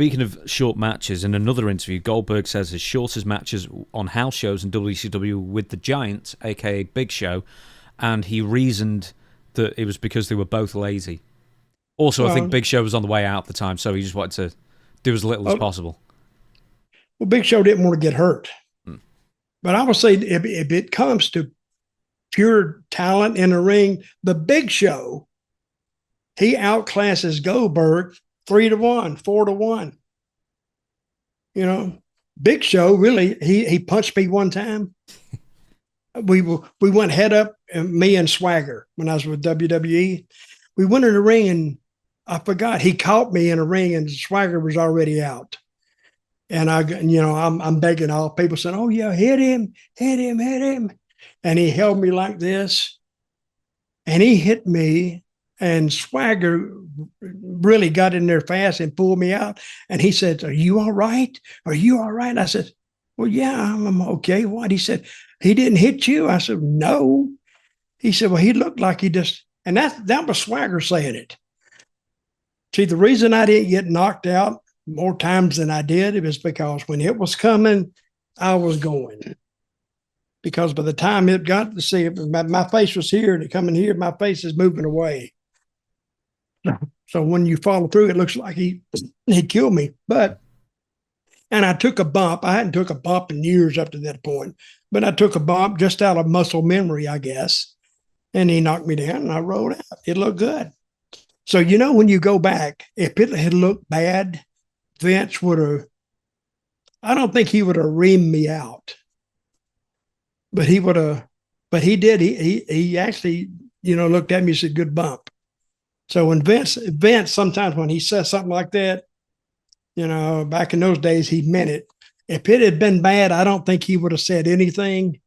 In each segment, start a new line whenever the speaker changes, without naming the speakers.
Speaking of short matches, in another interview, Goldberg says his shortest matches on house shows in WCW with the Giant, aka Big Show, and he reasoned that it was because they were both lazy. Also, I think Big Show was on the way out at the time, so he just wanted to do as little as possible.
Well, Big Show didn't want to get hurt. But I would say if it comes to pure talent in the ring, the Big Show, he outclasses Goldberg 3-1, 4-1. You know, Big Show really, he punched me one time. We went head up, me and Swagger, when I was with WWE. We went in the ring and I forgot he caught me in a ring and Swagger was already out. And I'm begging all people saying, "Oh yeah, hit him. And he held me like this and he hit me, and Swagger really got in there fast and pulled me out. And he said, "Are you all right? Are you all right?" I said, "Well, yeah, I'm okay." What? He said, "He didn't hit you?" I said, "No." He said, "Well, he looked like he just," and that was Swagger saying it. See, the reason I didn't get knocked out more times than I did, it was because when it was coming, I was going. Because by the time it got to see it, my face was here and it coming here, my face is moving away. So when you follow through, it looks like he killed me. And I took a bump. I hadn't took a bump in years up to that point, but I took a bump just out of muscle memory, I guess. And he knocked me down and I rolled out. It looked good. So, when you go back, if it had looked bad, Vince would have, I don't think he would have reamed me out, but he would have, but he did. He actually, looked at me and said, "Good bump." So when Vince, sometimes when he says something like that, back in those days, he meant it. If it had been bad, I don't think he would have said anything.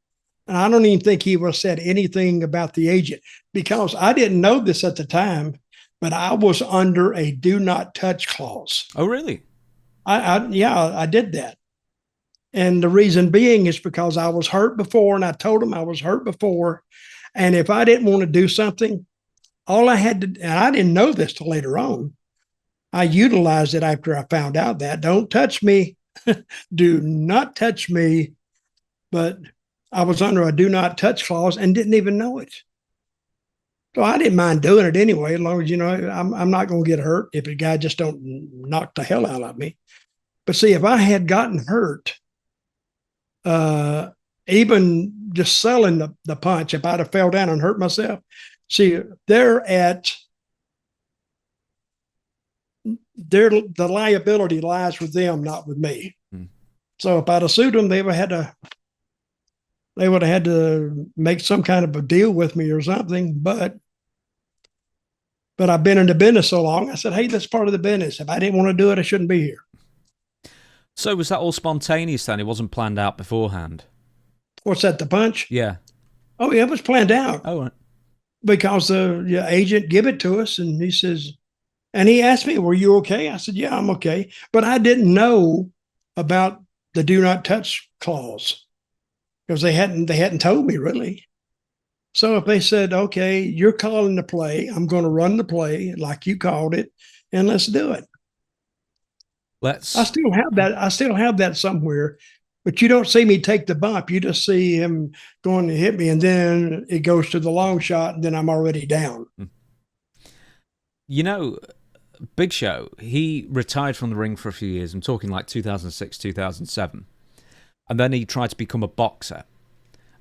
And I don't even think he would have said anything about the agent, because I didn't know this at the time, but I was under a do not touch clause.
Oh, really?
I did that. And the reason being is because I was hurt before, and I told him I was hurt before. And if I didn't want to do something, all I had to, and I didn't know this till later on, I utilized it after I found out that don't touch me, do not touch me. But I was under a do not touch clause and didn't even know it. So I didn't mind doing it anyway, as long as, I'm not going to get hurt if a guy just don't knock the hell out of me. But see, if I had gotten hurt, even just selling the punch, if I'd have fell down and hurt myself, see, the liability lies with them, not with me. So if I'd have sued them, they would have had to make some kind of a deal with me or something. But I've been in the business so long, I said, hey, that's part of the business. If I didn't want to do it, I shouldn't be here.
So was that all spontaneous then? It wasn't planned out beforehand?
What's that, the punch?
Yeah.
Oh, yeah, it was planned out.
Oh, right.
Because the agent gave it to us, and he says, and he asked me, were you okay? I said, yeah, I'm okay. But I didn't know about the do not touch clause because they hadn't told me really. So if they said, okay, you're calling the play, I'm going to run the play like you called it, and let's do it. I still have that somewhere, but you don't see me take the bump. You just see him going to hit me, and then it goes to the long shot, and then I'm already down.
Big Show, he retired from the ring for a few years. I'm talking like 2006, 2007. And then he tried to become a boxer.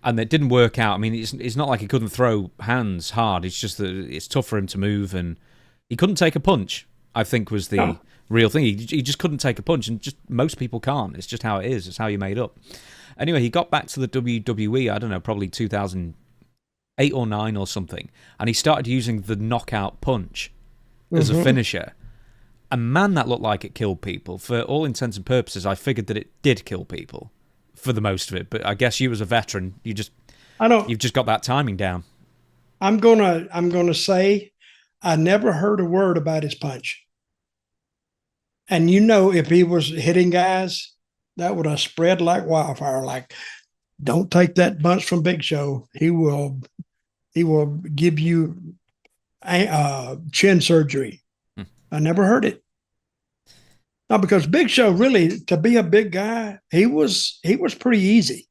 And it didn't work out. I mean, it's not like he couldn't throw hands hard. It's just that it's tough for him to move, and he couldn't take a punch, I think, was the real thing. He just couldn't take a punch, and just most people can't. It's just how it is. It's how you're made up. Anyway, he got back to the WWE, I don't know, probably 2008 or 9 or something, and he started using the knockout punch as a finisher. And man, that looked like it killed people. For all intents and purposes, I figured that it did kill people for the most of it. But I guess you as a veteran, you've just got that timing down.
I'm gonna say I never heard a word about his punch. And if he was hitting guys, that would have spread like wildfire. Like, don't take that punch from Big Show. He will give you chin surgery. I never heard it. No, because Big Show really, to be a big guy, he was pretty easy.